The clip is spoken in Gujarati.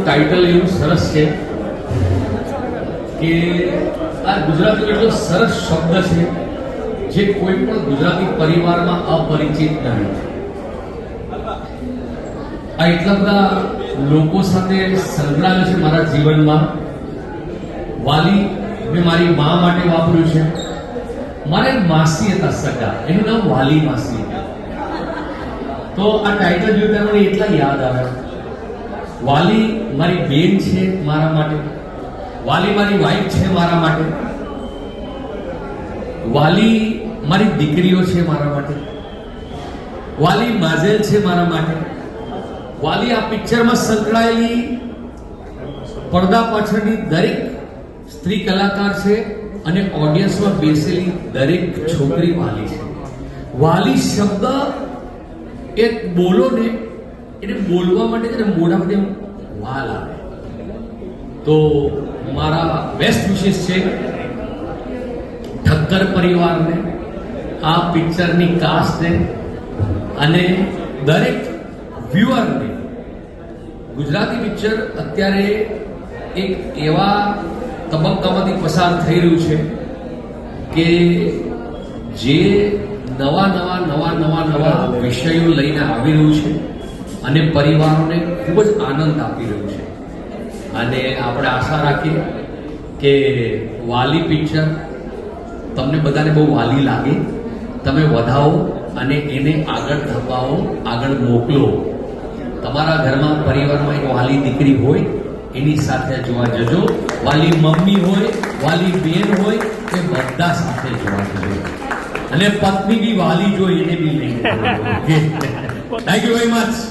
ટાઇટલ એવું સરસ છે કે આ ગુજરાતી એટલો સરસ શબ્દ છે જે કોઈ પણ ગુજરાતી પરિવારમાં અપરિચિત નહીં. આ એટલા બધા લોકો સાથે સંકળાયેલો છે મારા જીવનમાં. વાલી મેં મારી મા માટે વાપર્યું છે. મારે માસી હતા સગા, એનું નામ વાલી માસી. તો આ ટાઇટલ જોતા મને એટલા યાદ આવ્યા. વાલી મારી બેન છે મારા માટે, વાલી મારી વાઈફ છે મારા માટે, વાલી મારી દીકરીઓ છે મારા માટે, વાલી માઝેલ છે મારા માટે, વાલી આ પિક્ચરમાં સંકળાયેલી પડદા પાછળની દરેક સ્ત્રી કલાકાર છે અને ઓડિયન્સમાં બેસેલી દરેક છોકરી વાલી છે. વાલી શબ્દ એક બોલો ને એને બોલવા માટે છે ને મોઢામાંથી એમ વાલ આવે. તો મારા બેસ્ટ વિશેષ છે ઠક્કર પરિવારને, આ પિક્ચરની કાસ્ટને અને દરેક વ્યુઅરને. ગુજરાતી પિક્ચર અત્યારે એક એવા તબક્કામાંથી પસાર થઈ રહ્યું છે કે જે નવા વિષયો લઈને આવી રહ્યું છે અને પરિવારોને ખૂબ જ આનંદ આપી રહ્યું છે. અને આપણે આશા રાખીએ કે વાલી પિક્ચર તમને બધાને બહુ વાલી લાગે, તમે વધાવો અને એને આગળ ધપાવો, આગળ મોકલો. તમારા ઘરમાં પરિવારમાં એક વાલી દીકરી હોય એની સાથે જોવા જજો. વાલી મમ્મી હોય, વાલી બેન હોય, એ બધા સાથે જોવા જજો. અને પત્ની બી વાલી જોઈ એને બી લઈ. Thank you very much.